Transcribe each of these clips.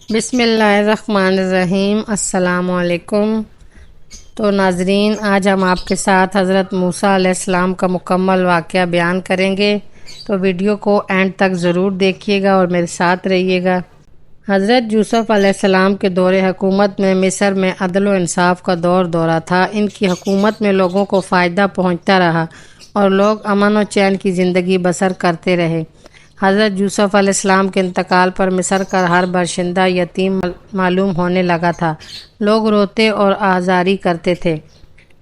بسم اللہ الرحمن الرحیم۔ السلام علیکم۔ تو ناظرین، آج ہم آپ کے ساتھ حضرت موسیٰ علیہ السلام کا مکمل واقعہ بیان کریں گے، تو ویڈیو کو اینڈ تک ضرور دیکھیے گا اور میرے ساتھ رہیے گا۔ حضرت یوسف علیہ السلام کے دور حکومت میں مصر میں عدل و انصاف کا دورہ تھا۔ ان کی حکومت میں لوگوں کو فائدہ پہنچتا رہا اور لوگ امن و چین کی زندگی بسر کرتے رہے۔ حضرت یوسف علیہ السلام کے انتقال پر مصر کا ہر باشندہ یتیم معلوم ہونے لگا تھا۔ لوگ روتے اور آزاری کرتے تھے۔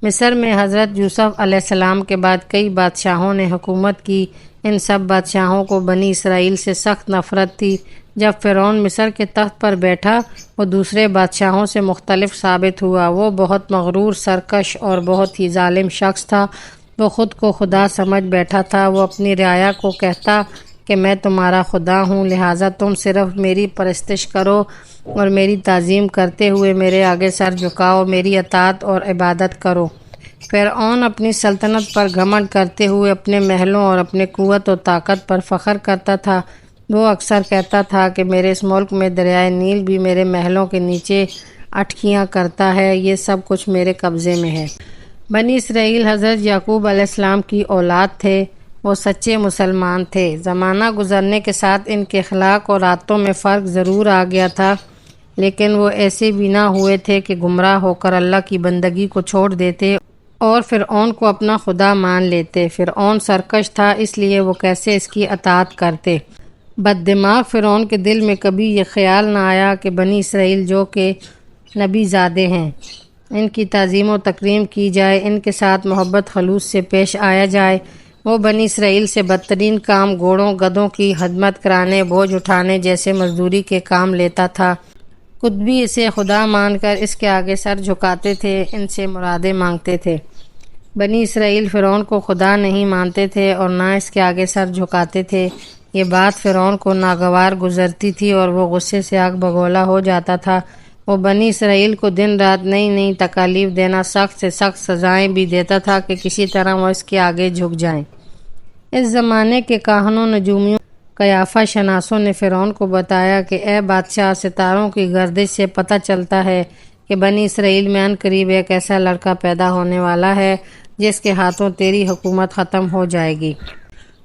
مصر میں حضرت یوسف علیہ السلام کے بعد کئی بادشاہوں نے حکومت کی۔ ان سب بادشاہوں کو بنی اسرائیل سے سخت نفرت تھی۔ جب فرعون مصر کے تخت پر بیٹھا، وہ دوسرے بادشاہوں سے مختلف ثابت ہوا۔ وہ بہت مغرور، سرکش اور بہت ہی ظالم شخص تھا۔ وہ خود کو خدا سمجھ بیٹھا تھا۔ وہ اپنی رعایا کو کہتا کہ میں تمہارا خدا ہوں، لہٰذا تم صرف میری پرستش کرو اور میری تعظیم کرتے ہوئے میرے آگے سر جھکاؤ، میری اطاعت اور عبادت کرو۔ فرعون اپنی سلطنت پر گھمنڈ کرتے ہوئے اپنے محلوں اور اپنے قوت و طاقت پر فخر کرتا تھا۔ وہ اکثر کہتا تھا کہ میرے اس ملک میں دریائے نیل بھی میرے محلوں کے نیچے اٹکیاں کرتا ہے، یہ سب کچھ میرے قبضے میں ہے۔ بنی اسرائیل حضرت یعقوب علیہ السلام کی اولاد تھے۔ وہ سچے مسلمان تھے۔ زمانہ گزرنے کے ساتھ ان کے اخلاق اور عادتوں میں فرق ضرور آ گیا تھا، لیکن وہ ایسے بھی نہ ہوئے تھے کہ گمراہ ہو کر اللہ کی بندگی کو چھوڑ دیتے اور فرعون کو اپنا خدا مان لیتے۔ فرعون سرکش تھا، اس لیے وہ کیسے اس کی اطاعت کرتے۔ بد دماغ فرعون کے دل میں کبھی یہ خیال نہ آیا کہ بنی اسرائیل جو کہ نبی زادے ہیں، ان کی تعظیم و تکریم کی جائے، ان کے ساتھ محبت خلوص سے پیش آیا جائے۔ وہ بنی اسرائیل سے بدترین کام گھوڑوں گدھوں کی خدمت کرانے، بوجھ اٹھانے جیسے مزدوری کے کام لیتا تھا۔ خود بھی اسے خدا مان کر اس کے آگے سر جھکاتے تھے، ان سے مرادیں مانگتے تھے۔ بنی اسرائیل فرعون کو خدا نہیں مانتے تھے اور نہ اس کے آگے سر جھکاتے تھے۔ یہ بات فرعون کو ناگوار گزرتی تھی اور وہ غصے سے آگ بگولا ہو جاتا تھا۔ وہ بنی اسرائیل کو دن رات نئی نئی تکالیف دینا، سخت سے سخت سزائیں بھی دیتا تھا کہ کسی طرح وہ اس کے آگے جھک جائیں۔ اس زمانے کے کاہنوں، نجومیوں، قیافہ شناسوں نے فرعون کو بتایا کہ اے بادشاہ، ستاروں کی گردش سے پتہ چلتا ہے کہ بنی اسرائیل میں عن قریب ایک ایسا لڑکا پیدا ہونے والا ہے جس کے ہاتھوں تیری حکومت ختم ہو جائے گی۔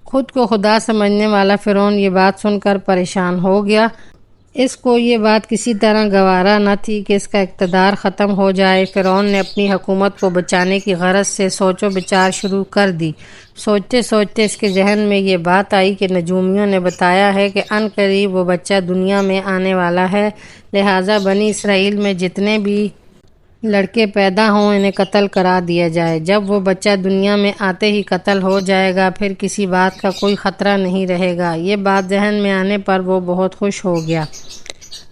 خود کو خدا سمجھنے والا فرعون یہ بات سن کر پریشان ہو گیا۔ اس کو یہ بات کسی طرح گوارا نہ تھی کہ اس کا اقتدار ختم ہو جائے۔ فرعون نے اپنی حکومت کو بچانے کی غرض سے سوچ و بچار شروع کر دی۔ سوچتے سوچتے اس کے ذہن میں یہ بات آئی کہ نجومیوں نے بتایا ہے کہ عن قریب وہ بچہ دنیا میں آنے والا ہے، لہٰذا بنی اسرائیل میں جتنے بھی لڑکے پیدا ہوں انہیں قتل کرا دیا جائے۔ جب وہ بچہ دنیا میں آتے ہی قتل ہو جائے گا، پھر کسی بات کا کوئی خطرہ نہیں رہے گا۔ یہ بات ذہن میں آنے پر وہ بہت خوش ہو گیا۔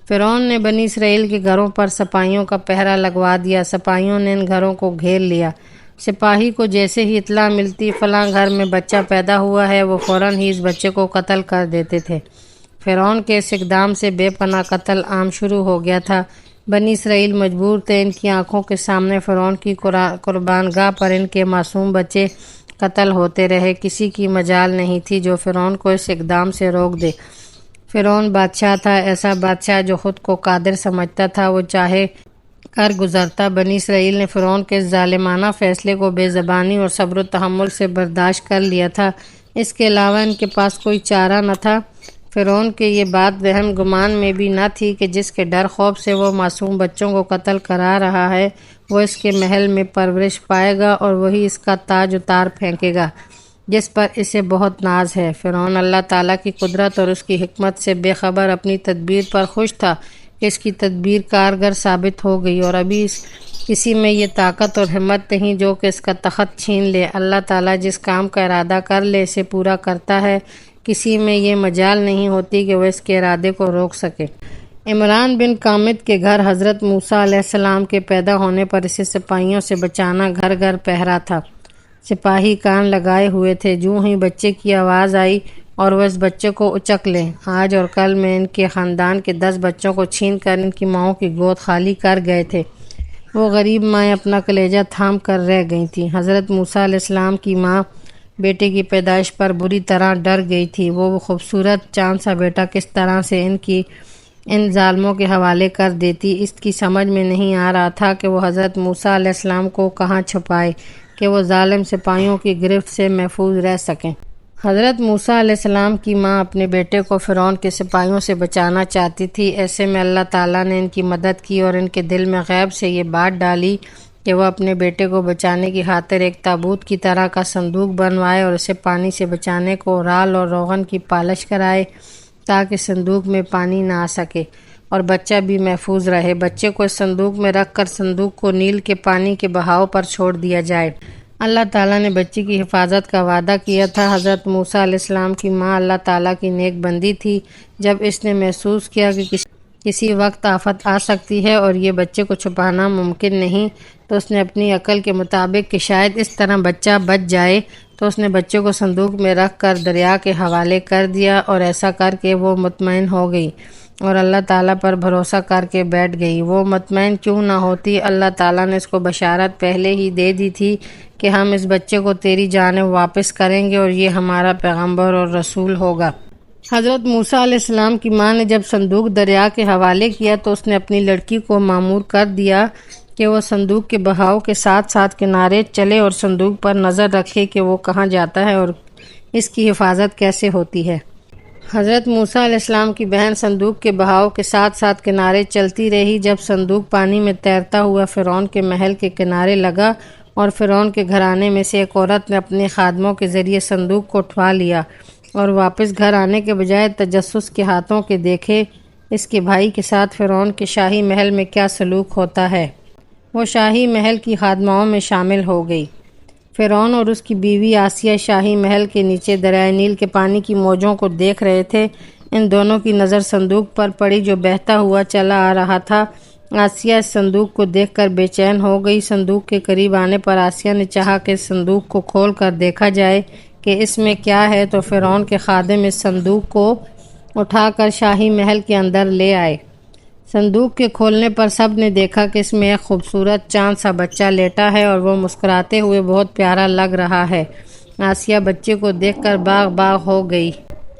فرعون نے بنی اسرائیل کے گھروں پر سپاہیوں کا پہرا لگوا دیا۔ سپاہیوں نے ان گھروں کو گھیر لیا۔ سپاہی کو جیسے ہی اطلاع ملتی فلاں گھر میں بچہ پیدا ہوا ہے، وہ فوراً ہی اس بچے کو قتل کر دیتے تھے۔ فرعون کے اس اقدام سے بے پناہ قتل عام شروع ہو گیا تھا۔ بنی اسرائیل مجبور تھے۔ ان کی آنکھوں کے سامنے فرعون کی قربان گاہ پر ان کے معصوم بچے قتل ہوتے رہے۔ کسی کی مجال نہیں تھی جو فرعون کو اس اقدام سے روک دے۔ فرعون بادشاہ تھا، ایسا بادشاہ جو خود کو قادر سمجھتا تھا، وہ چاہے کر گزرتا۔ بنی اسرائیل نے فرعون کے اس ظالمانہ فیصلے کو بے زبانی اور صبر و تحمل سے برداشت کر لیا تھا۔ اس کے علاوہ ان کے پاس کوئی چارہ نہ تھا۔ فرعون کے یہ بات وہم گمان میں بھی نہ تھی کہ جس کے ڈر خوف سے وہ معصوم بچوں کو قتل کرا رہا ہے، وہ اس کے محل میں پرورش پائے گا اور وہی اس کا تاج اتار پھینکے گا جس پر اسے بہت ناز ہے۔ فرعون اللہ تعالیٰ کی قدرت اور اس کی حکمت سے بے خبر اپنی تدبیر پر خوش تھا کہ اس کی تدبیر کارگر ثابت ہو گئی اور ابھی کسی میں یہ طاقت اور ہمت نہیں جو کہ اس کا تخت چھین لے۔ اللہ تعالیٰ جس کام کا ارادہ کر لے اسے پورا کرتا ہے، کسی میں یہ مجال نہیں ہوتی کہ وہ اس کے ارادے کو روک سکے۔ عمران بن قامت کے گھر حضرت موسیٰ علیہ السلام کے پیدا ہونے پر اسے سپاہیوں سے بچانا گھر گھر پہرا تھا۔ سپاہی کان لگائے ہوئے تھے، جوں ہی بچے کی آواز آئی اور وہ اس بچے کو اچک لیں۔ آج اور کل میں ان کے خاندان کے 10 بچوں کو چھین کر ان کی ماؤں کی گود خالی کر گئے تھے۔ وہ غریب مائیں اپنا کلیجہ تھام کر رہ گئی تھیں۔ حضرت موسیٰ علیہ السلام کی ماں بیٹے کی پیدائش پر بری طرح ڈر گئی تھی۔ وہ خوبصورت چاند سا بیٹا کس طرح سے ان کی ان ظالموں کے حوالے کر دیتی۔ اس کی سمجھ میں نہیں آ رہا تھا کہ وہ حضرت موسیٰ علیہ السلام کو کہاں چھپائے کہ وہ ظالم سپاہیوں کی گرفت سے محفوظ رہ سکیں۔ حضرت موسیٰ علیہ السلام کی ماں اپنے بیٹے کو فرعون کے سپاہیوں سے بچانا چاہتی تھی۔ ایسے میں اللہ تعالیٰ نے ان کی مدد کی اور ان کے دل میں غیب سے یہ بات ڈالی کہ وہ اپنے بیٹے کو بچانے کی خاطر ایک تابوت کی طرح کا صندوق بنوائے اور اسے پانی سے بچانے کو رال اور روغن کی پالش کرائے تاکہ صندوق میں پانی نہ آ سکے اور بچہ بھی محفوظ رہے۔ بچے کو اس صندوق میں رکھ کر صندوق کو نیل کے پانی کے بہاؤ پر چھوڑ دیا جائے۔ اللہ تعالیٰ نے بچی کی حفاظت کا وعدہ کیا تھا۔ حضرت موسیٰ علیہ السلام کی ماں اللہ تعالیٰ کی نیک بندی تھی۔ جب اس نے محسوس کیا کہ کسی وقت آفت آ سکتی ہے اور یہ بچے کو چھپانا ممکن نہیں، تو اس نے اپنی عقل کے مطابق کہ شاید اس طرح بچہ بچ جائے تو اس نے بچے کو صندوق میں رکھ کر دریا کے حوالے کر دیا، اور ایسا کر کے وہ مطمئن ہو گئی اور اللہ تعالیٰ پر بھروسہ کر کے بیٹھ گئی۔ وہ مطمئن کیوں نہ ہوتی؟ اللہ تعالیٰ نے اس کو بشارت پہلے ہی دے دی تھی کہ ہم اس بچے کو تیری جانب واپس کریں گے اور یہ ہمارا پیغمبر اور رسول ہوگا۔ حضرت موسیٰ علیہ السلام کی ماں نے جب صندوق دریا کے حوالے کیا تو اس نے اپنی لڑکی کو مامور کر دیا کہ وہ صندوق کے بہاؤ کے ساتھ ساتھ کنارے چلے اور صندوق پر نظر رکھے کہ وہ کہاں جاتا ہے اور اس کی حفاظت کیسے ہوتی ہے۔ حضرت موسیٰ علیہ السلام کی بہن صندوق کے بہاؤ کے ساتھ ساتھ کنارے چلتی رہی۔ جب صندوق پانی میں تیرتا ہوا فرعون کے محل کے کنارے لگا اور فرعون کے گھرانے میں سے ایک عورت نے اپنے خادموں کے ذریعے صندوق کو اٹھوا لیا اور واپس گھر آنے کے بجائے تجسس کے ہاتھوں کے دیکھے اس کے بھائی کے ساتھ فرعون کے شاہی محل میں کیا سلوک ہوتا ہے، وہ شاہی محل کی خادماؤں میں شامل ہو گئی۔ فرعون اور اس کی بیوی آسیہ شاہی محل کے نیچے دریائے نیل کے پانی کی موجوں کو دیکھ رہے تھے۔ ان دونوں کی نظر صندوق پر پڑی جو بہتا ہوا چلا آ رہا تھا۔ آسیہ اس صندوق کو دیکھ کر بے چین ہو گئی۔ صندوق کے قریب آنے پر آسیہ نے چاہا کہ اس صندوق کو کھول کر دیکھا جائے کہ اس میں کیا ہے، تو فرعون کے خادم اس صندوق کو اٹھا کر شاہی محل کے اندر لے آئے۔ صندوق کے کھولنے پر سب نے دیکھا کہ اس میں ایک خوبصورت چاند سا بچہ لیٹا ہے اور وہ مسکراتے ہوئے بہت پیارا لگ رہا ہے۔ آسیہ بچے کو دیکھ کر باغ باغ ہو گئی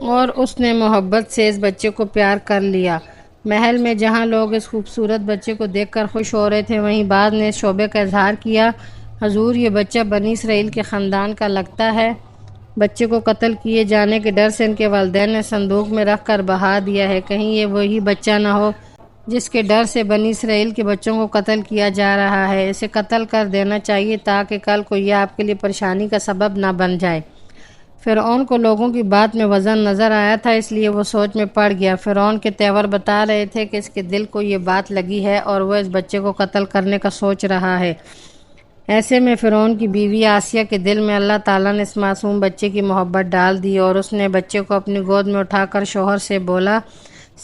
اور اس نے محبت سے اس بچے کو پیار کر لیا۔ محل میں جہاں لوگ اس خوبصورت بچے کو دیکھ کر خوش ہو رہے تھے، وہیں بعض نے اس شعبے کا اظہار کیا، حضور یہ بچہ بنی اسرائیل کے خاندان کا لگتا ہے۔ بچے کو قتل کیے جانے کے ڈر سے ان کے والدین نے صندوق میں رکھ کر بہا دیا ہے۔ کہیں یہ وہی بچہ نہ ہو جس کے ڈر سے بنی اسرائیل کے بچوں کو قتل کیا جا رہا ہے۔ اسے قتل کر دینا چاہیے تاکہ کل کو یہ آپ کے لیے پریشانی کا سبب نہ بن جائے۔ فرعون کو لوگوں کی بات میں وزن نظر آیا تھا، اس لیے وہ سوچ میں پڑ گیا۔ فرعون کے تیور بتا رہے تھے کہ اس کے دل کو یہ بات لگی ہے اور وہ اس بچے کو قتل کرنے کا سوچ رہا ہے۔ ایسے میں فرعون کی بیوی آسیہ کے دل میں اللہ تعالیٰ نے اس معصوم بچے کی محبت ڈال دی اور اس نے بچے کو اپنی گود میں اٹھا کر شوہر سے بولا،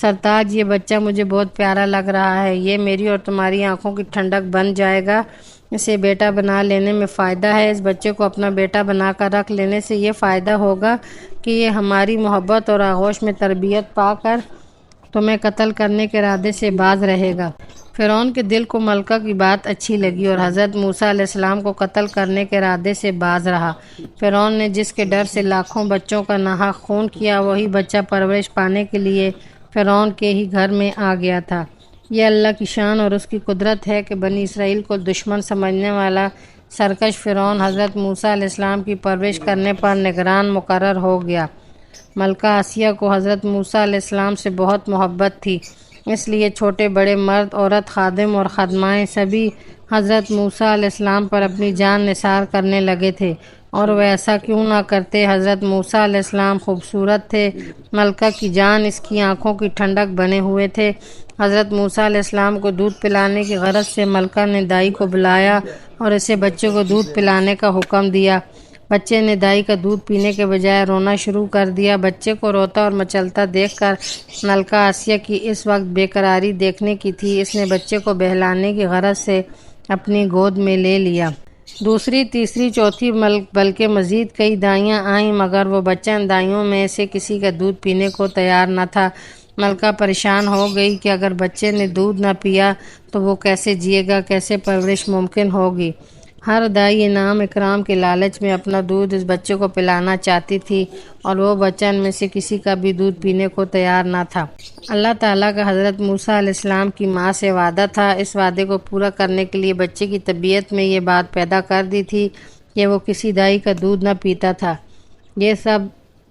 سرتاج یہ بچہ مجھے بہت پیارا لگ رہا ہے، یہ میری اور تمہاری آنکھوں کی ٹھنڈک بن جائے گا، اسے بیٹا بنا لینے میں فائدہ ہے۔ اس بچے کو اپنا بیٹا بنا کر رکھ لینے سے یہ فائدہ ہوگا کہ یہ ہماری محبت اور آغوش میں تربیت پا کر تمہیں قتل کرنے کے ارادے سے باز رہے گا۔ فرعون کے دل کو ملکہ کی بات اچھی لگی اور حضرت موسیٰ علیہ السلام کو قتل کرنے کے ارادے سے باز رہا۔ فرعون نے جس کے ڈر سے لاکھوں بچوں کا ناحق خون کیا، وہی بچہ پرورش پانے کے لیے فرعون کے ہی گھر میں آ گیا تھا۔ یہ اللہ کی شان اور اس کی قدرت ہے کہ بنی اسرائیل کو دشمن سمجھنے والا سرکش فرعون حضرت موسیٰ علیہ السلام کی پرورش کرنے پر نگران مقرر ہو گیا۔ ملکہ آسیہ کو حضرت موسیٰ علیہ السلام سے بہت محبت تھی، اس لیے چھوٹے بڑے مرد عورت خادم اور خادمائیں سبھی حضرت موسیٰ علیہ السلام پر اپنی جان نثار کرنے لگے تھے، اور وہ ایسا کیوں نہ کرتے۔ حضرت موسیٰ علیہ السلام خوبصورت تھے، ملکہ کی جان اس کی آنکھوں کی ٹھنڈک بنے ہوئے تھے۔ حضرت موسیٰ علیہ السلام کو دودھ پلانے کی غرض سے ملکہ نے دائی کو بلایا اور اسے بچے کو دودھ پلانے کا حکم دیا۔ بچے نے دائی کا دودھ پینے کے بجائے رونا شروع کر دیا۔ بچے کو روتا اور مچلتا دیکھ کر ملکہ آسیہ کی اس وقت بے قراری دیکھنے کی تھی۔ اس نے بچے کو بہلانے کی غرض سے اپنی گود میں لے لیا۔ دوسری تیسری چوتھی بلکہ مزید کئی دائیاں آئیں، مگر وہ بچہ ان دائیوں میں سے کسی کا دودھ پینے کو تیار نہ تھا۔ ملکہ پریشان ہو گئی کہ اگر بچے نے دودھ نہ پیا تو وہ کیسے جیے گا، کیسے پرورش ممکن ہوگی۔ ہر دائی انعام اکرام کے لالچ میں اپنا دودھ اس بچے کو پلانا چاہتی تھی اور وہ بچہ ان میں سے کسی کا بھی دودھ پینے کو تیار نہ تھا۔ اللہ تعالیٰ کا حضرت موسیٰ علیہ السلام کی ماں سے وعدہ تھا۔ اس وعدے کو پورا کرنے کے لیے بچے کی طبیعت میں یہ بات پیدا کر دی تھی کہ وہ کسی دائی کا دودھ نہ پیتا تھا۔ یہ سب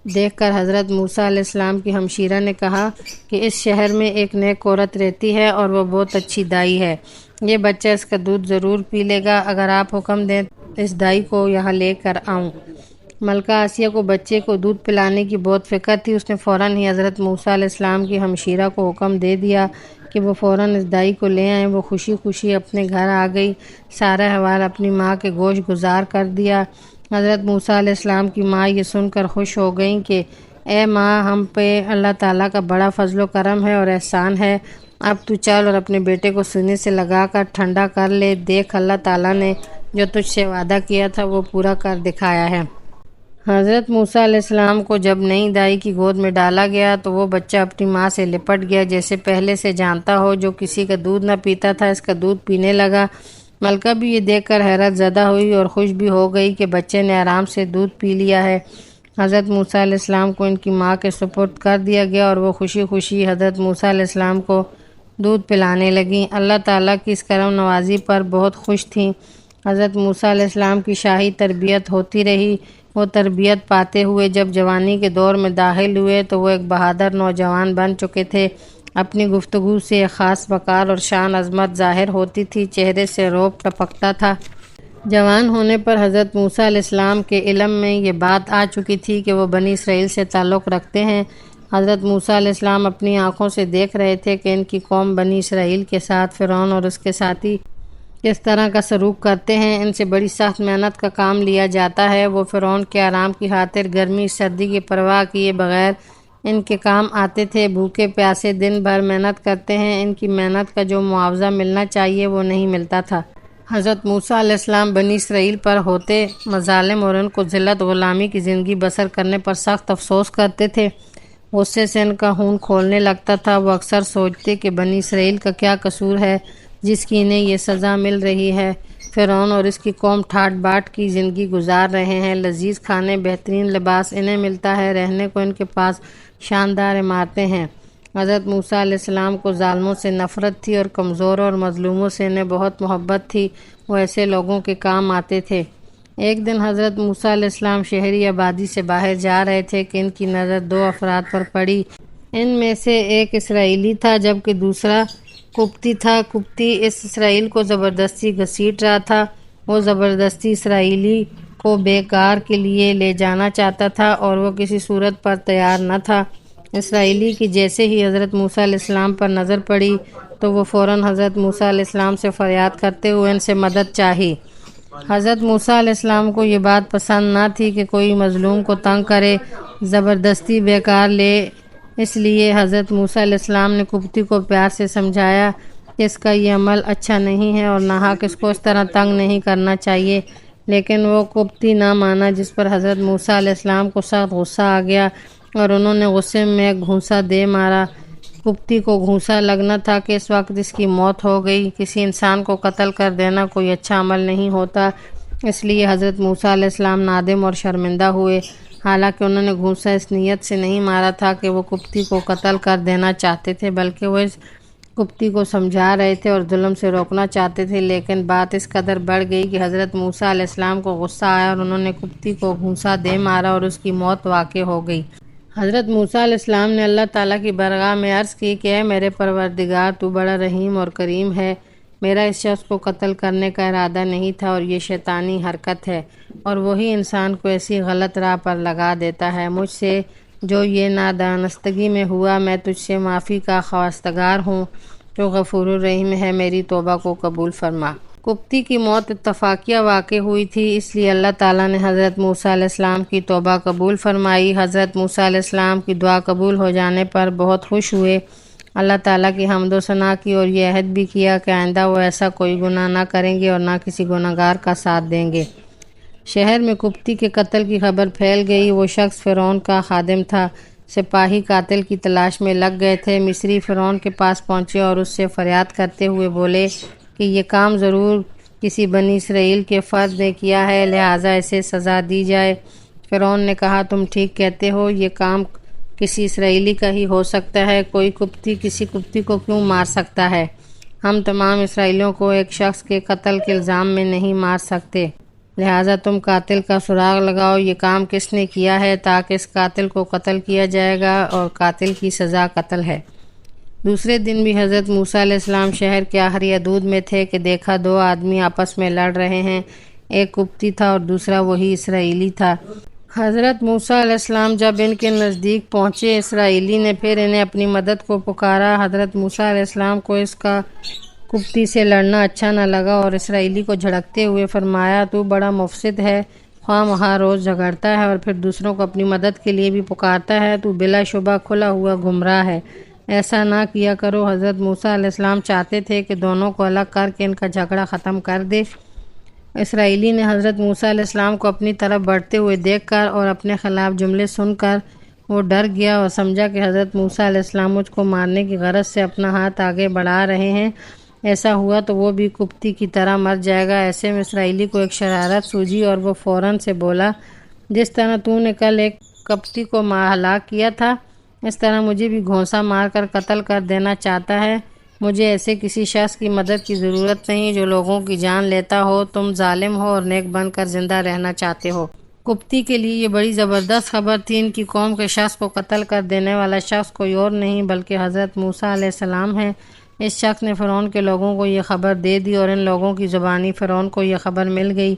دیکھ کر حضرت موسیٰ علیہ السلام کی ہمشیرہ نے کہا کہ اس شہر میں ایک نیک عورت رہتی ہے اور وہ بہت اچھی دائی ہے، یہ بچہ اس کا دودھ ضرور پی لے گا، اگر آپ حکم دیں اس دائی کو یہاں لے کر آؤں۔ ملکہ آسیہ کو بچے کو دودھ پلانے کی بہت فکر تھی۔ اس نے فوراً ہی حضرت موسیٰ علیہ السلام کی ہمشیرہ کو حکم دے دیا کہ وہ فوراً اس دائی کو لے آئیں۔ وہ خوشی خوشی اپنے گھر آ گئی، سارا حوال اپنی ماں کے گوش گزار کر دیا۔ حضرت موسیٰ علیہ السلام کی ماں یہ سن کر خوش ہو گئیں کہ اے ماں، ہم پہ اللہ تعالیٰ کا بڑا فضل و کرم ہے اور احسان ہے، اب تو چل اور اپنے بیٹے کو سینے سے لگا کر ٹھنڈا کر لے، دیکھ اللہ تعالیٰ نے جو تجھ سے وعدہ کیا تھا وہ پورا کر دکھایا ہے۔ حضرت موسیٰ علیہ السلام کو جب نئی دائی کی گود میں ڈالا گیا تو وہ بچہ اپنی ماں سے لپٹ گیا جیسے پہلے سے جانتا ہو، جو کسی کا دودھ نہ پیتا تھا اس کا دودھ پینے لگا۔ ملکہ بھی یہ دیکھ کر حیرت زدہ ہوئی اور خوش بھی ہو گئی کہ بچے نے آرام سے دودھ پی لیا ہے۔ حضرت موسیٰ علیہ السلام کو ان کی ماں کے سپرد کر دیا گیا اور وہ خوشی خوشی حضرت موسیٰ علیہ السلام کو دودھ پلانے لگیں۔ اللہ تعالیٰ کی اس کرم نوازی پر بہت خوش تھیں۔ حضرت موسیٰ علیہ السلام کی شاہی تربیت ہوتی رہی۔ وہ تربیت پاتے ہوئے جب جوانی کے دور میں داخل ہوئے تو وہ ایک بہادر نوجوان بن چکے تھے۔ اپنی گفتگو سے ایک خاص وقار اور شان عظمت ظاہر ہوتی تھی، چہرے سے رعب ٹپکتا تھا۔ جوان ہونے پر حضرت موسیٰ علیہ السلام کے علم میں یہ بات آ چکی تھی کہ وہ بنی اسرائیل سے تعلق رکھتے ہیں۔ حضرت موسیٰ علیہ السلام اپنی آنکھوں سے دیکھ رہے تھے کہ ان کی قوم بنی اسرائیل کے ساتھ فرعون اور اس کے ساتھی کس طرح کا سلوک کرتے ہیں۔ ان سے بڑی سخت محنت کا کام لیا جاتا ہے۔ وہ فرعون کے آرام کی خاطر گرمی سردی کی پرواہ کیے بغیر ان کے کام آتے تھے، بھوکے پیاسے دن بھر محنت کرتے ہیں، ان کی محنت کا جو معاوضہ ملنا چاہیے وہ نہیں ملتا تھا۔ حضرت موسیٰ علیہ السلام بنی اسرائیل پر ہوتے مظالم اور ان کو ذلت غلامی کی زندگی بسر کرنے پر سخت افسوس کرتے تھے۔ غصے سے ان کا خون کھولنے لگتا تھا۔ وہ اکثر سوچتے کہ بنی اسرائیل کا کیا قصور ہے جس کی انہیں یہ سزا مل رہی ہے۔ فرعون اور اس کی قوم ٹھاٹ باٹ کی زندگی گزار رہے ہیں، لذیذ کھانے، بہترین لباس انہیں ملتا ہے، رہنے کو ان کے پاس شاندار عمارتیں ہیں۔ حضرت موسیٰ علیہ السلام کو ظالموں سے نفرت تھی اور کمزوروں اور مظلوموں سے انہیں بہت محبت تھی۔ وہ ایسے لوگوں کے کام آتے تھے۔ ایک دن حضرت موسیٰ علیہ السلام شہری آبادی سے باہر جا رہے تھے کہ ان کی نظر دو افراد پر پڑی۔ ان میں سے ایک اسرائیلی تھا جبکہ دوسرا قبطی تھا۔ قبطی اس اسرائیل کو زبردستی گھسیٹ رہا تھا۔ وہ زبردستی اسرائیلی کو بیکار کے لیے لے جانا چاہتا تھا اور وہ کسی صورت پر تیار نہ تھا۔ اسرائیلی کی جیسے ہی حضرت موسیٰ علیہ السلام پر نظر پڑی تو وہ فوراً حضرت موسیٰ علیہ السلام سے فریاد کرتے ہوئے ان سے مدد چاہی۔ حضرت موسیٰ علیہ السلام کو یہ بات پسند نہ تھی کہ کوئی مظلوم کو تنگ کرے، زبردستی بیکار لے۔ اس لیے حضرت موسیٰ علیہ السلام نے قبطی کو پیار سے سمجھایا کہ اس کا یہ عمل اچھا نہیں ہے اور ناحق اس کو اس طرح تنگ نہیں کرنا چاہیے، لیکن وہ قبطی نہ مانا، جس پر حضرت موسیٰ علیہ السلام کو سخت غصہ آ گیا اور انہوں نے غصے میں ایک گھونسا دے مارا۔ قبطی کو گھونسا لگنا تھا کہ اس وقت اس کی موت ہو گئی۔ کسی انسان کو قتل کر دینا کوئی اچھا عمل نہیں ہوتا، اس لیے حضرت موسیٰ علیہ السلام نادم اور شرمندہ ہوئے۔ حالانکہ انہوں نے گھونسا اس نیت سے نہیں مارا تھا کہ وہ قبطی کو قتل کر دینا چاہتے تھے، بلکہ وہ اس قبطی کو سمجھا رہے تھے اور ظلم سے روکنا چاہتے تھے۔ لیکن بات اس قدر بڑھ گئی کہ حضرت موسیٰ علیہ السلام کو غصہ آیا اور انہوں نے قبطی کو گھونسا دے مارا اور اس کی موت واقع ہو گئی۔ حضرت موسیٰ علیہ السلام نے اللہ تعالیٰ کی بارگاہ میں عرض کی کہ اے میرے پروردگار، تو بڑا رحیم اور کریم ہے، میرا اس شخص کو قتل کرنے کا ارادہ نہیں تھا اور یہ شیطانی حرکت ہے، اور وہی انسان کو ایسی غلط راہ پر لگا دیتا ہے۔ مجھ سے جو یہ نادانستگی میں ہوا، میں تجھ سے معافی کا خواستگار ہوں، جو غفور الرحیم ہے، میری توبہ کو قبول فرما۔ قبطی کی موت اتفاقیہ واقع ہوئی تھی، اس لیے اللہ تعالیٰ نے حضرت موسیٰ علیہ السلام کی توبہ قبول فرمائی۔ حضرت موسیٰ علیہ السلام کی دعا قبول ہو جانے پر بہت خوش ہوئے، اللہ تعالیٰ کی حمد و ثنا کی اور یہ عہد بھی کیا کہ آئندہ وہ ایسا کوئی گناہ نہ کریں گے اور نہ کسی گناہگار کا ساتھ دیں گے۔ شہر میں قبطی کے قتل کی خبر پھیل گئی۔ وہ شخص فرعون کا خادم تھا۔ سپاہی قاتل کی تلاش میں لگ گئے تھے۔ مصری فرعون کے پاس پہنچے اور اس سے فریاد کرتے ہوئے بولے کہ یہ کام ضرور کسی بنی اسرائیل کے فرد نے کیا ہے، لہٰذا اسے سزا دی جائے۔ فرعون نے کہا تم ٹھیک کہتے ہو، یہ کام کسی اسرائیلی کا ہی ہو سکتا ہے، کوئی قبطی کسی قبطی کو کیوں مار سکتا ہے؟ ہم تمام اسرائیلیوں کو ایک شخص کے قتل کے الزام میں نہیں مار سکتے، لہٰذا تم قاتل کا سراغ لگاؤ، یہ کام کس نے کیا ہے تاکہ اس قاتل کو قتل کیا جائے گا، اور قاتل کی سزا قتل ہے۔ دوسرے دن بھی حضرت موسیٰ علیہ السلام شہر کے آخری حدود میں تھے کہ دیکھا دو آدمی آپس میں لڑ رہے ہیں، ایک قبطی تھا اور دوسرا وہی اسرائیلی تھا۔ حضرت موسیٰ علیہ السلام جب ان کے نزدیک پہنچے، اسرائیلی نے پھر انہیں اپنی مدد کو پکارا۔ حضرت موسیٰ علیہ السلام کو اس کا قبطی سے لڑنا اچھا نہ لگا اور اسرائیلی کو جھڑکتے ہوئے فرمایا تو بڑا مفسد ہے، خواہ مخواہ روز جھگڑتا ہے اور پھر دوسروں کو اپنی مدد کے لیے بھی پکارتا ہے، تو بلا شبہ کھلا ہوا گمراہ ہے، ایسا نہ کیا کرو۔ حضرت موسیٰ علیہ السلام چاہتے تھے کہ دونوں کو الگ کر کے ان کا جھگڑا ختم کر دے۔ اسرائیلی نے حضرت موسیٰ علیہ السلام کو اپنی طرف بڑھتے ہوئے دیکھ کر اور اپنے خلاف جملے سن کر وہ ڈر گیا اور سمجھا کہ حضرت موسیٰ علیہ السلام مجھ کو مارنے کی غرض سے اپنا ہاتھ آگے بڑھا رہے ہیں، ایسا ہوا تو وہ بھی قبطی کی طرح مر جائے گا۔ ایسے میں اسرائیلی کو ایک شرارت سوجی اور وہ فوراً سے بولا، جس طرح تو نے کل ایک قبطی کو ہلاک کیا تھا، اس طرح مجھے بھی گھونسا مار کر قتل کر دینا چاہتا ہے۔ مجھے ایسے کسی شخص کی مدد کی ضرورت نہیں جو لوگوں کی جان لیتا ہو، تم ظالم ہو اور نیک بن کر زندہ رہنا چاہتے ہو۔ قبطی کے لیے یہ بڑی زبردست خبر تھی، ان کی قوم کے شخص کو قتل کر دینے والا شخص کوئی اور نہیں بلکہ حضرت موسیٰ علیہ السلام ہے۔ اس شخص نے فرعون کے لوگوں کو یہ خبر دے دی اور ان لوگوں کی زبانی فرعون کو یہ خبر مل گئی۔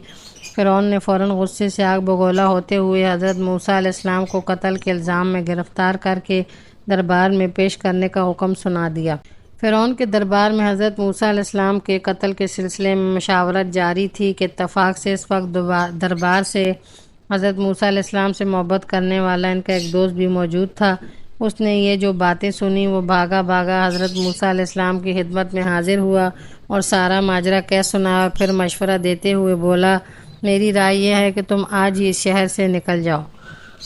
فرعون نے فوراً غصے سے آگ بگولا ہوتے ہوئے حضرت موسیٰ علیہ السلام کو قتل کے الزام میں گرفتار کر کے دربار میں پیش کرنے کا حکم سنا دیا۔ فرعون کے دربار میں حضرت موسیٰ علیہ السلام کے قتل کے سلسلے میں مشاورت جاری تھی کہ اتفاق سے اس وقت دربار سے حضرت موسیٰ علیہ السلام سے محبت کرنے والا ان کا ایک دوست بھی موجود تھا۔ اس نے یہ جو باتیں سنی وہ بھاگا حضرت موسیٰ علیہ السلام کی خدمت میں حاضر ہوا اور سارا ماجرا کہہ سنا اور پھر مشورہ دیتے ہوئے بولا، میری رائے یہ ہے کہ تم آج ہی اس شہر سے نکل جاؤ۔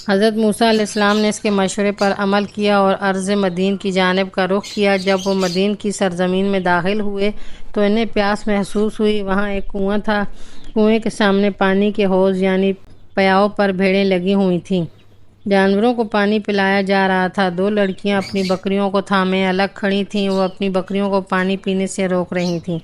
حضرت موسیٰ علیہ السلام نے اس کے مشورے پر عمل کیا اور ارض مدین کی جانب کا رخ کیا۔ جب وہ مدین کی سرزمین میں داخل ہوئے تو انہیں پیاس محسوس ہوئی۔ وہاں ایک کنواں تھا، کنویں کے سامنے پانی کے حوض یعنی پیاؤ پر بھیڑیں لگی ہوئی تھیں، جانوروں کو پانی پلایا جا رہا تھا۔ دو لڑکیاں اپنی بکریوں کو تھامے الگ کھڑی تھیں، وہ اپنی بکریوں کو پانی پینے سے روک رہی تھیں۔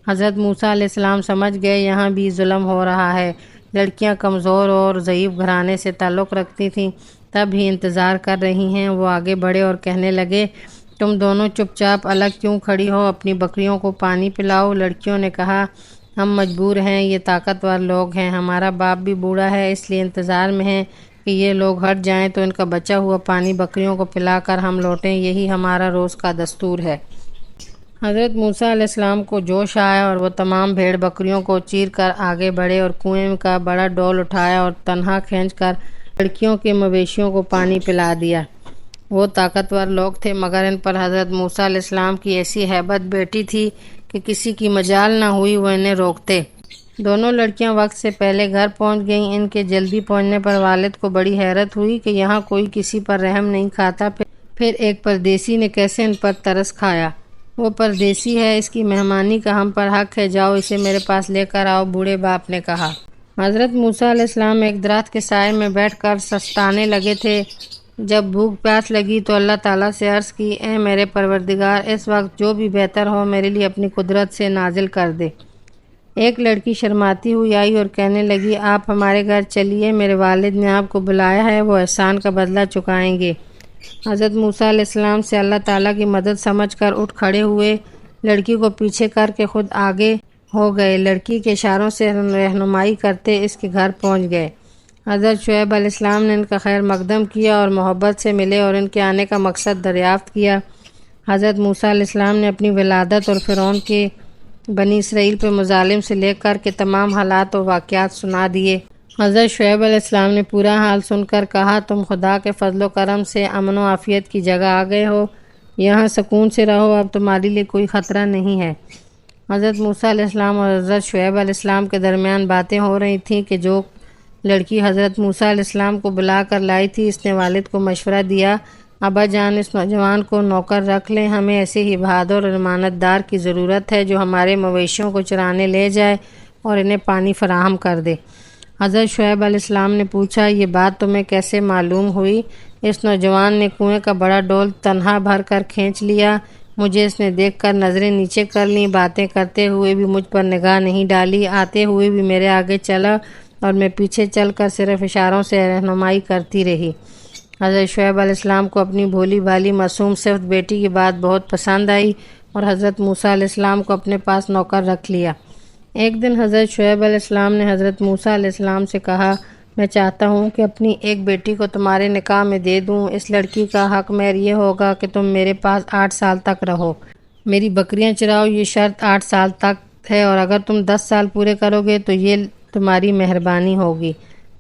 حضرت موسیٰ علیہ السلام سمجھ گئے یہاں بھی ظلم ہو رہا ہے۔ لڑکیاں کمزور اور ضعیف گھرانے سے تعلق رکھتی تھیں، تب ہی انتظار کر رہی ہیں۔ وہ آگے بڑھے اور کہنے لگے، تم دونوں چپ چاپ الگ کیوں کھڑی ہو، اپنی بکریوں کو پانی پلاؤ۔ لڑکیوں نے کہا، ہم مجبور ہیں، یہ طاقتور لوگ ہیں، ہمارا باپ بھی بوڑھا ہے، اس لیے انتظار میں ہیں کہ یہ لوگ ہٹ جائیں تو ان کا بچا ہوا پانی بکریوں کو پلا کر ہم لوٹیں، یہی ہمارا روز کا دستور ہے۔ حضرت موسیٰ علیہ السلام کو جوش آیا اور وہ تمام بھیڑ بکریوں کو چیر کر آگے بڑھے اور کنویں کا بڑا ڈول اٹھایا اور تنہا کھینچ کر لڑکیوں کے مویشیوں کو پانی پلا دیا۔ وہ طاقتور لوگ تھے مگر ان پر حضرت موسیٰ علیہ السلام کی ایسی ہیبت بیٹھی تھی کہ کسی کی مجال نہ ہوئی وہ انہیں روکتے۔ دونوں لڑکیاں وقت سے پہلے گھر پہنچ گئیں۔ ان کے جلدی پہنچنے پر والد کو بڑی حیرت ہوئی کہ یہاں کوئی کسی پر رحم نہیں کھاتا۔ پھر ایک پردیسی نے کیسے ان پر ترس کھایا؟ وہ پردیسی ہے، اس کی مہمانی کا ہم پر حق ہے، جاؤ اسے میرے پاس لے کر آؤ، بوڑھے باپ نے کہا۔ حضرت موسیٰ علیہ السلام ایک درخت کے سائے میں بیٹھ کر سستانے لگے تھے۔ جب بھوک پیاس لگی تو اللہ تعالیٰ سے عرض کی، اے میرے پروردگار، اس وقت جو بھی بہتر ہو میرے لیے اپنی قدرت سے نازل کر دے۔ ایک لڑکی شرماتی ہوئی آئی اور کہنے لگی، آپ ہمارے گھر چلیے، میرے والد نے آپ کو بلایا ہے، وہ احسان کا بدلہ چکائیں گے۔ حضرت موسیٰ علیہ السلام سے اللہ تعالیٰ کی مدد سمجھ کر اٹھ کھڑے ہوئے، لڑکی کو پیچھے کر کے خود آگے ہو گئے، لڑکی کے اشاروں سے رہنمائی کرتے اس کے گھر پہنچ گئے۔ حضرت شعیب علیہ السلام نے ان کا خیر مقدم کیا اور محبت سے ملے اور ان کے آنے کا مقصد دریافت کیا۔ حضرت موسیٰ علیہ السلام نے اپنی ولادت اور فرعون کے بنی اسرائیل پہ مظالم سے لے کر کے تمام حالات و واقعات سنا دیے۔ حضرت شعیب علیہ السلام نے پورا حال سن کر کہا، تم خدا کے فضل و کرم سے امن و عافیت کی جگہ آ گئے ہو، یہاں سکون سے رہو، اب تمہارے لیے کوئی خطرہ نہیں ہے۔ حضرت موسیٰ علیہ السلام اور حضرت شعیب علیہ السلام کے درمیان باتیں ہو رہی تھیں کہ جو لڑکی حضرت موسیٰ علیہ السلام کو بلا کر لائی تھی اس نے والد کو مشورہ دیا ابا جان اس نوجوان کو نوکر رکھ لیں، ہمیں ایسے ہی بہادر اور امانتدار کی ضرورت ہے جو ہمارے مویشیوں کو چرانے لے جائے اور انہیں پانی فراہم کر دے۔ حضرت شعیب علیہ السلام نے پوچھا، یہ بات تمہیں کیسے معلوم ہوئی؟ اس نوجوان نے کنویں کا بڑا ڈول تنہا بھر کر کھینچ لیا، مجھے اس نے دیکھ کر نظریں نیچے کر لیں، باتیں کرتے ہوئے بھی مجھ پر نگاہ نہیں ڈالی، آتے ہوئے بھی میرے آگے چلا اور میں پیچھے چل کر صرف اشاروں سے رہنمائی کرتی رہی۔ حضرت شعیب علیہ السلام کو اپنی بھولی بھالی معصوم صفت بیٹی کی بات بہت پسند آئی اور حضرت موسیٰ علیہ السلام کو اپنے پاس نوکر رکھ لیا۔ ایک دن حضرت شعیب علیہ السلام نے حضرت موسیٰ علیہ السلام سے کہا، میں چاہتا ہوں کہ اپنی ایک بیٹی کو تمہارے نکاح میں دے دوں، اس لڑکی کا حق مہر یہ ہوگا کہ تم میرے پاس 8 سال تک رہو، میری بکریاں چراؤ، یہ شرط 8 سال تک ہے، اور اگر تم 10 سال پورے کرو گے تو یہ تمہاری مہربانی ہوگی۔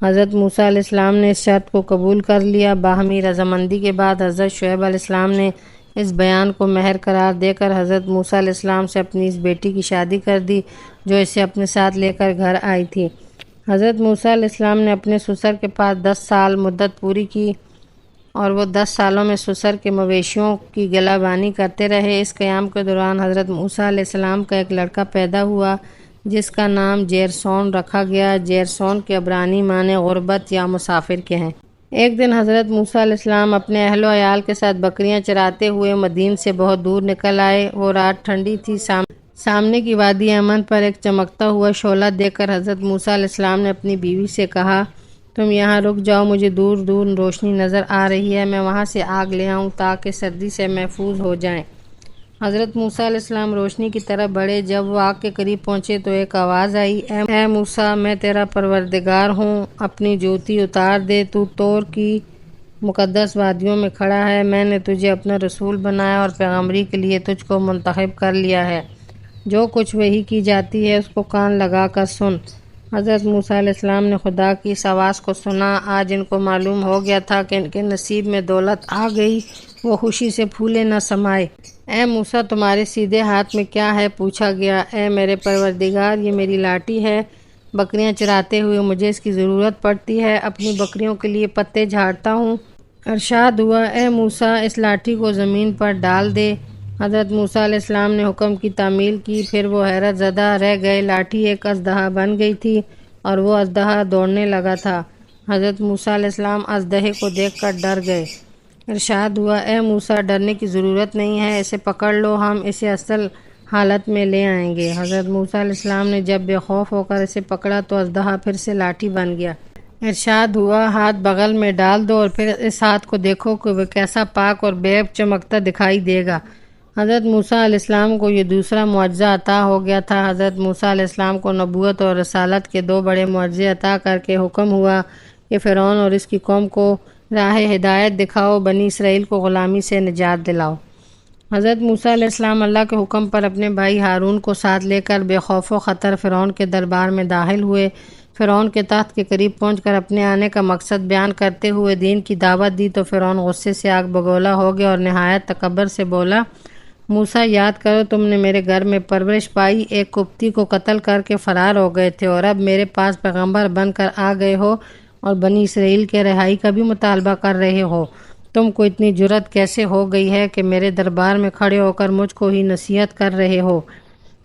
حضرت موسیٰ علیہ السلام نے اس شرط کو قبول کر لیا۔ باہمی رضامندی کے بعد حضرت شعیب علیہ السلام نے اس بیان کو مہر قرار دے کر حضرت موسیٰ علیہ السلام سے اپنی اس بیٹی کی شادی کر دی جو اسے اپنے ساتھ لے کر گھر آئی تھی۔ حضرت موسیٰ علیہ السلام نے اپنے سسر کے پاس 10 سال مدت پوری کی اور وہ 10 سالوں میں سسر کے مویشیوں کی گلہ بانی کرتے رہے۔ اس قیام کے دوران حضرت موسیٰ علیہ السلام کا ایک لڑکا پیدا ہوا جس کا نام جیرسون رکھا گیا۔ جیرسون کے عبرانی معنی غربت یا مسافر کے ہیں۔ ایک دن حضرت موسیٰ علیہ السلام اپنے اہل و عیال کے ساتھ بکریاں چراتے ہوئے مدین سے بہت دور نکل آئے۔ وہ رات ٹھنڈی تھی۔ سامنے کی وادی ایمن پر ایک چمکتا ہوا شعلہ دیکھ کر حضرت موسیٰ علیہ السلام نے اپنی بیوی سے کہا، تم یہاں رک جاؤ، مجھے دور دور روشنی نظر آ رہی ہے، میں وہاں سے آگ لے آؤں تاکہ سردی سے محفوظ ہو جائیں۔ حضرت موسیٰ علیہ السلام روشنی کی طرف بڑھے۔ جب وہ آگ کے قریب پہنچے تو ایک آواز آئی، اے موسیٰ، میں تیرا پروردگار ہوں، اپنی جوتی اتار دے، تو طور کی مقدس وادیوں میں کھڑا ہے، میں نے تجھے اپنا رسول بنایا اور پیغمبری کے لیے تجھ کو منتخب کر لیا ہے، جو کچھ وحی کی جاتی ہے اس کو کان لگا کر سن۔ حضرت موسیٰ علیہ السلام نے خدا کی اس آواز کو سنا۔ آج ان کو معلوم ہو گیا تھا کہ ان کے نصیب میں دولت آ گئی، وہ خوشی سے پھولے نہ سمائے۔ اے موسیٰ، تمہارے سیدھے ہاتھ میں کیا ہے؟ پوچھا گیا۔ اے میرے پروردگار، یہ میری لاٹھی ہے، بکریاں چراتے ہوئے مجھے اس کی ضرورت پڑتی ہے، اپنی بکریوں کے لیے پتے جھاڑتا ہوں۔ ارشاد ہوا، اے موسیٰ، اس لاٹھی کو زمین پر ڈال دے۔ حضرت موسیٰ علیہ السلام نے حکم کی تعمیل کی، پھر وہ حیرت زدہ رہ گئے۔ لاٹھی ایک اژدہا بن گئی تھی اور وہ اژدہا دوڑنے لگا تھا۔ حضرت موسیٰ علیہ السلام اژدہے کو دیکھ کر ڈر گئے۔ ارشاد ہوا، اے موسیٰ، ڈرنے کی ضرورت نہیں ہے، اسے پکڑ لو، ہم اسے اصل حالت میں لے آئیں گے۔ حضرت موسیٰ علیہ السلام نے جب بے خوف ہو کر اسے پکڑا تو اژدہا پھر سے لاٹھی بن گیا۔ ارشاد ہوا، ہاتھ بغل میں ڈال دو اور پھر اس ہاتھ کو دیکھو کہ وہ کیسا پاک اور بے عیب چمکتا دکھائی دے گا۔ حضرت موسیٰ علیہ السلام کو یہ دوسرا معجزہ عطا ہو گیا تھا۔ حضرت موسیٰ علیہ السلام کو نبوت اور رسالت کے 2 بڑے معجزے عطا کر کے حکم ہوا کہ فرعون اور اس کی قوم کو راہ ہدایت دکھاؤ، بنی اسرائیل کو غلامی سے نجات دلاؤ۔ حضرت موسیٰ علیہ السلام اللہ کے حکم پر اپنے بھائی ہارون کو ساتھ لے کر بے خوف و خطر فرعون کے دربار میں داخل ہوئے۔ فرعون کے تخت کے قریب پہنچ کر اپنے آنے کا مقصد بیان کرتے ہوئے دین کی دعوت دی تو فرعون غصے سے آگ بگولا ہو گیا اور نہایت تکبر سے بولا، موسیٰ، یاد کرو تم نے میرے گھر میں پرورش پائی، ایک قبطی کو قتل کر کے فرار ہو گئے تھے اور اب میرے پاس پیغمبر بن کر آ گئے ہو اور بنی اسرائیل کے رہائی کا بھی مطالبہ کر رہے ہو۔ تم کو اتنی جرأت کیسے ہو گئی ہے کہ میرے دربار میں کھڑے ہو کر مجھ کو ہی نصیحت کر رہے ہو؟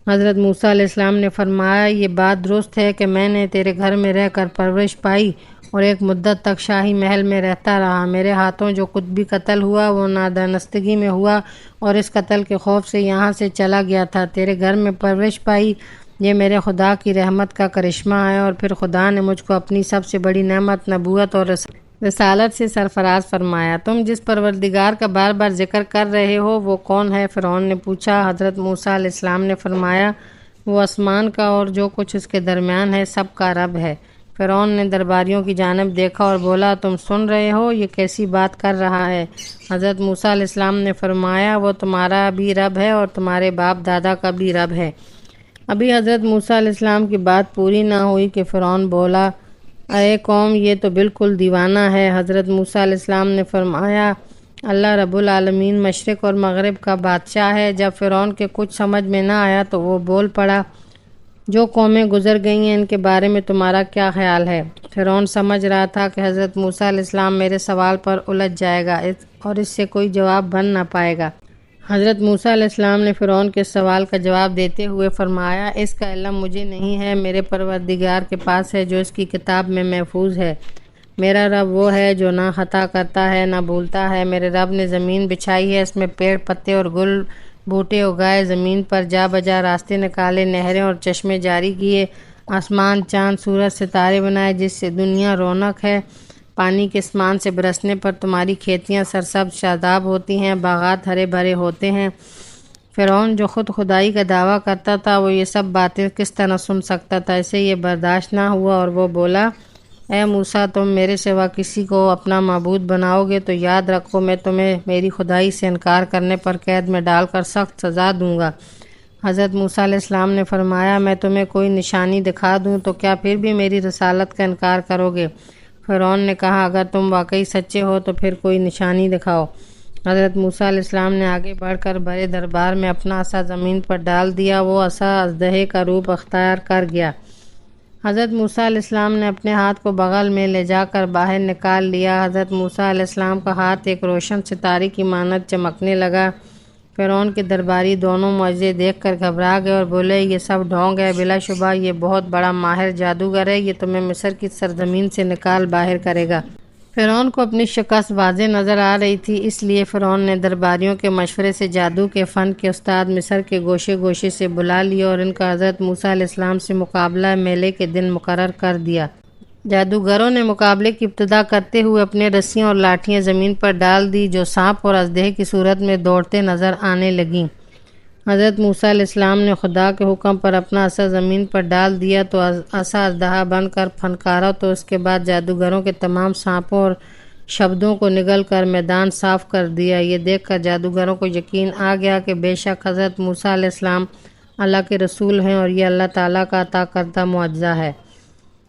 حضرت موسیٰ علیہ السلام نے فرمایا، یہ بات درست ہے کہ میں نے تیرے گھر میں رہ کر پرورش پائی اور ایک مدت تک شاہی محل میں رہتا رہا۔ میرے ہاتھوں جو خود بھی قتل ہوا وہ نادانستگی میں ہوا اور اس قتل کے خوف سے یہاں سے چلا گیا تھا۔ تیرے گھر میں پرورش پائی، یہ میرے خدا کی رحمت کا کرشمہ ہے، اور پھر خدا نے مجھ کو اپنی سب سے بڑی نعمت نبوت اور رسالت سے سرفراز فرمایا۔ تم جس پروردگار کا بار بار ذکر کر رہے ہو وہ کون ہے؟ فرعون نے پوچھا۔ حضرت موسیٰ علیہ السلام نے فرمایا، وہ آسمان کا اور جو کچھ اس کے درمیان ہے سب کا رب ہے۔ فرعون نے درباریوں کی جانب دیکھا اور بولا، تم سن رہے ہو یہ کیسی بات کر رہا ہے؟ حضرت موسیٰ علیہ السلام نے فرمایا، وہ تمہارا بھی رب ہے اور تمہارے باپ دادا کا بھی رب ہے۔ ابھی حضرت موسیٰ علیہ السلام کی بات پوری نہ ہوئی کہ فرعون بولا، اے قوم، یہ تو بالکل دیوانہ ہے۔ حضرت موسیٰ علیہ السلام نے فرمایا، اللہ رب العالمین مشرق اور مغرب کا بادشاہ ہے۔ جب فرعون کے کچھ سمجھ میں نہ آیا تو وہ بول پڑا، جو قومیں گزر گئی ہیں ان کے بارے میں تمہارا کیا خیال ہے؟ فرعون سمجھ رہا تھا کہ حضرت موسیٰ علیہ السلام میرے سوال پر الجھ جائے گا اور اس سے کوئی جواب بن نہ پائے گا۔ حضرت موسیٰ علیہ السلام نے فرعون کے سوال کا جواب دیتے ہوئے فرمایا، اس کا علم مجھے نہیں ہے، میرے پروردگار کے پاس ہے جو اس کی کتاب میں محفوظ ہے۔ میرا رب وہ ہے جو نہ خطا کرتا ہے نہ بھولتا ہے۔ میرے رب نے زمین بچھائی ہے، اس میں پیڑ پتے اور گل بوٹے اگائے، زمین پر جا بجا راستے نکالے، نہریں اور چشمے جاری کیے، آسمان، چاند، سورج، ستارے بنائے جس سے دنیا رونق ہے۔ پانی کے اسمان سے برسنے پر تمہاری کھیتیاں سرسبز شاداب ہوتی ہیں، باغات ہرے بھرے ہوتے ہیں۔ فرعون جو خود خدائی کا دعویٰ کرتا تھا وہ یہ سب باتیں کس طرح سن سکتا تھا؟ اسے یہ برداشت نہ ہوا اور وہ بولا، اے موسیٰ، تم میرے سوا کسی کو اپنا معبود بناؤ گے تو یاد رکھو میں تمہیں میری خدائی سے انکار کرنے پر قید میں ڈال کر سخت سزا دوں گا۔ حضرت موسیٰ علیہ السلام نے فرمایا، میں تمہیں کوئی نشانی دکھا دوں تو کیا پھر بھی میری رسالت کا انکار کرو گے؟ فرعون نے کہا، اگر تم واقعی سچے ہو تو پھر کوئی نشانی دکھاؤ۔ حضرت موسیٰ علیہ السلام نے آگے بڑھ کر بڑے دربار میں اپنا عصا زمین پر ڈال دیا، وہ عصا اژدہے کا روپ اختیار کر گیا۔ حضرت موسیٰ علیہ السلام نے اپنے ہاتھ کو بغل میں لے جا کر باہر نکال لیا۔ حضرت موسیٰ علیہ السلام کا ہاتھ ایک روشن ستارے کی مانند چمکنے لگا۔ فرعون کے درباری دونوں معجزے دیکھ کر گھبرا گئے اور بولے، یہ سب ڈھونگ ہے، بلا شبہ یہ بہت بڑا ماہر جادوگر ہے، یہ تمہیں مصر کی سرزمین سے نکال باہر کرے گا۔ فرعون کو اپنی شکست واضح نظر آ رہی تھی، اس لیے فرعون نے درباریوں کے مشورے سے جادو کے فن کے استاد مصر کے گوشے گوشے سے بلا لیے اور ان کا حضرت موسیٰ علیہ السلام سے مقابلہ میلے کے دن مقرر کر دیا۔ جادوگروں نے مقابلے کی ابتدا کرتے ہوئے اپنے رسیاں اور لاٹھیاں زمین پر ڈال دی جو سانپ اور اژدہے کی صورت میں دوڑتے نظر آنے لگیں۔ حضرت موسیٰ علیہ السلام نے خدا کے حکم پر اپنا عصا زمین پر ڈال دیا تو عصا اژدہا بن کر پھنکارا، تو اس کے بعد جادوگروں کے تمام سانپوں اور شبدوں کو نگل کر میدان صاف کر دیا۔ یہ دیکھ کر جادوگروں کو یقین آ گیا کہ بے شک حضرت موسیٰ علیہ السلام اللہ کے رسول ہیں اور یہ اللہ تعالیٰ کا عطا کردہ معجزہ ہے۔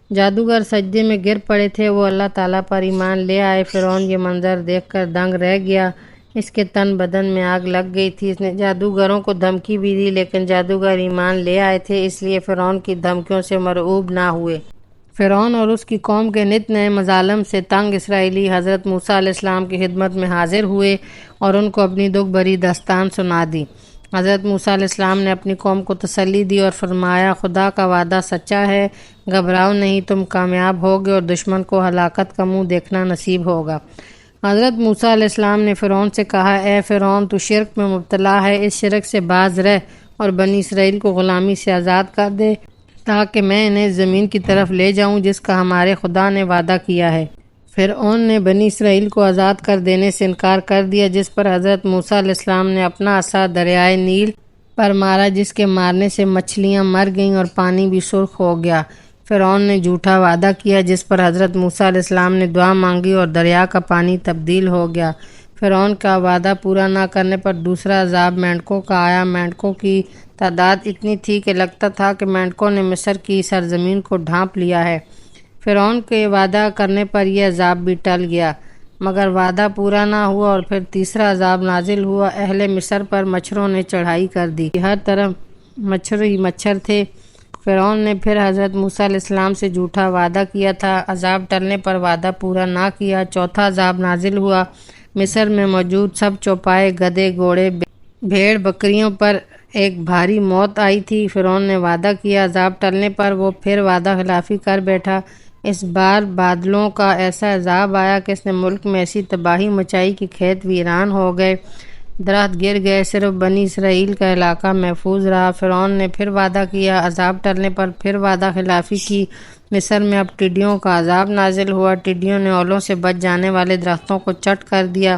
جادوگر سجدے میں گر پڑے تھے، وہ اللہ تعالیٰ پر ایمان لے آئے۔ فرعون یہ منظر دیکھ کر دنگ رہ گیا، اس کے تن بدن میں آگ لگ گئی تھی۔ اس نے جادوگروں کو دھمکی بھی دی لیکن جادوگر ایمان لے آئے تھے، اس لیے فرعون کی دھمکیوں سے مرعوب نہ ہوئے۔ فرعون اور اس کی قوم کے نت نئے مظالم سے تنگ اسرائیلی حضرت موسیٰ علیہ السلام کی خدمت میں حاضر ہوئے اور ان کو اپنی دکھ بھری داستان سنا دی۔ حضرت موسیٰ علیہ السلام نے اپنی قوم کو تسلی دی اور فرمایا، خدا کا وعدہ سچا ہے، گھبراؤ نہیں، تم کامیاب ہوگے اور دشمن کو ہلاکت کا منہ دیکھنا نصیب ہوگا۔ حضرت موسیٰ علیہ السلام نے فرعون سے کہا، اے فرعون، تو شرک میں مبتلا ہے، اس شرک سے باز رہ اور بنی اسرائیل کو غلامی سے آزاد کر دے تاکہ میں انہیں اس زمین کی طرف لے جاؤں جس کا ہمارے خدا نے وعدہ کیا ہے۔ فرعون نے بنی اسرائیل کو آزاد کر دینے سے انکار کر دیا، جس پر حضرت موسیٰ علیہ السلام نے اپنا عصا دریائے نیل پر مارا جس کے مارنے سے مچھلیاں مر گئیں اور پانی بھی سرخ ہو گیا۔ فرعون نے جھوٹا وعدہ کیا جس پر حضرت موسیٰ علیہ السلام نے دعا مانگی اور دریا کا پانی تبدیل ہو گیا۔ فرعون کا وعدہ پورا نہ کرنے پر دوسرا عذاب مینڈکوں کا آیا۔ مینڈکوں کی تعداد اتنی تھی کہ لگتا تھا کہ مینڈکوں نے مصر کی سرزمین کو ڈھانپ لیا ہے۔ فرعون کے وعدہ کرنے پر یہ عذاب بھی ٹل گیا، مگر وعدہ پورا نہ ہوا اور پھر تیسرا عذاب نازل ہوا۔ اہل مصر پر مچھروں نے چڑھائی کر دی، ہر طرف مچھر ہی مچھر تھے۔ فرعون نے پھر حضرت موسیٰ علیہ السلام سے جھوٹا وعدہ کیا تھا، عذاب ٹلنے پر وعدہ پورا نہ کیا۔ چوتھا عذاب نازل ہوا۔ مصر میں موجود سب چوپائے، گدھے، گھوڑے، بھیڑ بکریوں پر ایک بھاری موت آئی تھی۔ فرعون نے وعدہ کیا، عذاب ٹلنے پر وہ پھر وعدہ خلافی کر بیٹھا۔ اس بار بادلوں کا ایسا عذاب آیا کہ اس نے ملک میں ایسی تباہی مچائی کہ کھیت ویران ہو گئے، درخت گر گئے، صرف بنی اسرائیل کا علاقہ محفوظ رہا۔ فرعون نے پھر وعدہ کیا، عذاب ٹلنے پر پھر وعدہ خلافی کی۔ مصر میں اب ٹڈیوں کا عذاب نازل ہوا، ٹڈیوں نے اولوں سے بچ جانے والے درختوں کو چٹ کر دیا۔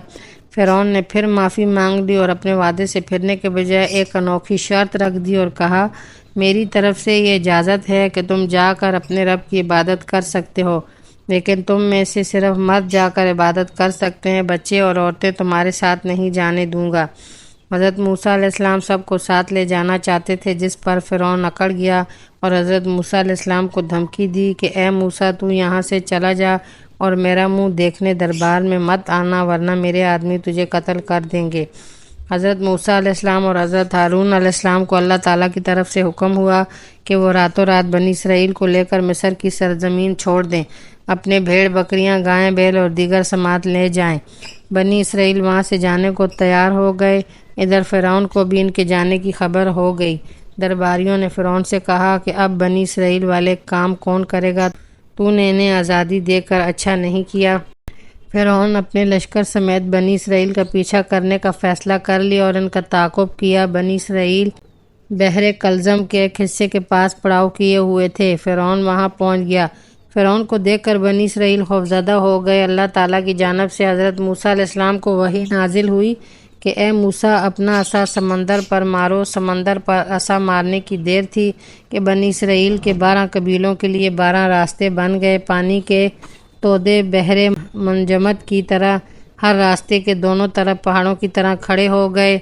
فرعون نے پھر معافی مانگ لی اور اپنے وعدے سے پھرنے کے بجائے ایک انوکھی شرط رکھ دی اور کہا، میری طرف سے یہ اجازت ہے کہ تم جا کر اپنے رب کی عبادت کر سکتے ہو، لیکن تم میں سے صرف مرد جا کر عبادت کر سکتے ہیں، بچے اور عورتیں تمہارے ساتھ نہیں جانے دوں گا۔ حضرت موسیٰ علیہ السلام سب کو ساتھ لے جانا چاہتے تھے، جس پر فرعون اکڑ گیا اور حضرت موسیٰ علیہ السلام کو دھمکی دی کہ اے موسیٰ، تو یہاں سے چلا جا اور میرا منہ دیکھنے دربار میں مت آنا، ورنہ میرے آدمی تجھے قتل کر دیں گے۔ حضرت موسیٰ علیہ السلام اور حضرت ہارون علیہ السلام کو اللہ تعالیٰ کی طرف سے حکم ہوا کہ وہ راتوں رات بنی اسرائیل کو لے کر مصر کی سرزمین چھوڑ دیں، اپنے بھیڑ بکریاں گائیں بیل اور دیگر سماعت لے جائیں۔ بنی اسرائیل وہاں سے جانے کو تیار ہو گئے۔ ادھر فرعون کو بھی ان کے جانے کی خبر ہو گئی۔ درباریوں نے فرعون سے کہا کہ اب بنی اسرائیل والے کام کون کرے گا؟ تو نے انہیں آزادی دے کر اچھا نہیں کیا۔ فرعون اپنے لشکر سمیت بنی اسرائیل کا پیچھا کرنے کا فیصلہ کر لیا اور ان کا تعاقب کیا۔ بنی اسرائیل بحر کلزم کے ایک حصے کے پاس پڑاؤ کیے ہوئے تھے۔ فرعون وہاں پہنچ گیا۔ فرعون کو دیکھ کر بنی اسرائیل خوفزدہ ہو گئے۔ اللہ تعالیٰ کی جانب سے حضرت موسیٰ علیہ السلام کو وحی نازل ہوئی کہ اے موسیٰ، اپنا عصا سمندر پر مارو۔ سمندر پر عصا مارنے کی دیر تھی کہ بنی اسرائیل کے 12 قبیلوں کے لیے 12 راستے بن گئے۔ پانی کے تودے بحر منجمد کی طرح ہر راستے کے دونوں طرف پہاڑوں کی طرح کھڑے ہو گئے۔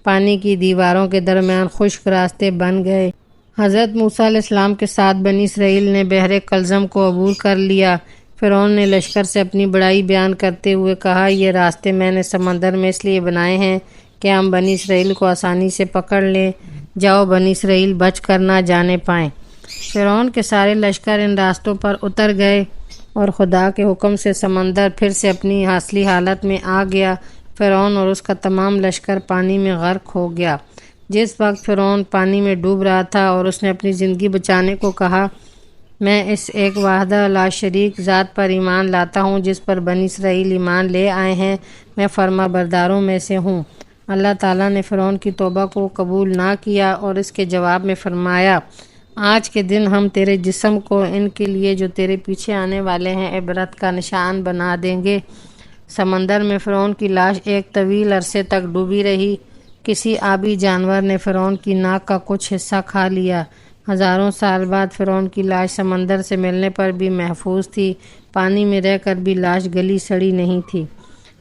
پانی کی دیواروں کے درمیان خشک راستے بن گئے۔ حضرت موسیٰ علیہ السلام کے ساتھ بنی اسرائیل نے بحر کلزم کو عبور کر لیا۔ فرعون نے لشکر سے اپنی بڑائی بیان کرتے ہوئے کہا، یہ راستے میں نے سمندر میں اس لیے بنائے ہیں کہ ہم بنی اسرائیل کو آسانی سے پکڑ لیں۔ جاؤ، بنی اسرائیل بچ کر نہ جانے پائیں۔ فرعون کے سارے لشکر ان راستوں پر اتر گئے اور خدا کے حکم سے سمندر پھر سے اپنی اصلی حالت میں آ گیا۔ فرعون اور اس کا تمام لشکر پانی میں غرق ہو گیا۔ جس وقت فرعون پانی میں ڈوب رہا تھا اور اس نے اپنی زندگی بچانے کو کہا، میں اس ایک واحدہ لا شریک ذات پر ایمان لاتا ہوں جس پر بنی اسرائیل ایمان لے آئے ہیں، میں فرما برداروں میں سے ہوں۔ اللہ تعالیٰ نے فرعون کی توبہ کو قبول نہ کیا اور اس کے جواب میں فرمایا، آج کے دن ہم تیرے جسم کو ان کے لیے جو تیرے پیچھے آنے والے ہیں عبرت کا نشان بنا دیں گے۔ سمندر میں فرعون کی لاش ایک طویل عرصے تک ڈوبی رہی۔ کسی آبی جانور نے فرعون کی ناک کا کچھ حصہ کھا لیا۔ ہزاروں سال بعد فرعون کی لاش سمندر سے ملنے پر بھی محفوظ تھی۔ پانی میں رہ کر بھی لاش گلی سڑی نہیں تھی۔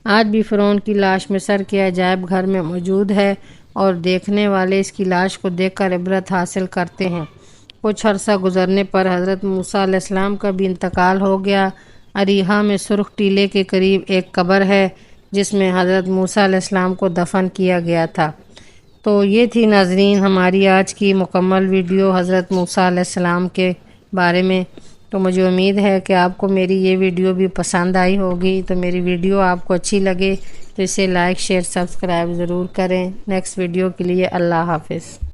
آج بھی فرعون کی لاش مصر کے عجائب گھر میں موجود ہے اور دیکھنے والے اس کی لاش کو دیکھ کر عبرت حاصل کرتے ہیں۔ کچھ عرصہ گزرنے پر حضرت موسیٰ علیہ السلام کا بھی انتقال ہو گیا۔ اریحہ میں سرخ ٹیلے کے قریب ایک قبر ہے جس میں حضرت موسیٰ علیہ السلام کو دفن کیا گیا تھا۔ تو یہ تھی ناظرین ہماری آج کی مکمل ویڈیو حضرت موسیٰ علیہ السلام کے بارے میں۔ تو مجھے امید ہے کہ آپ کو میری یہ ویڈیو بھی پسند آئی ہوگی۔ تو میری ویڈیو آپ کو اچھی لگے تو اسے لائک، شیئر، سبسکرائب ضرور کریں۔ نیکسٹ ویڈیو کے لیے اللہ حافظ۔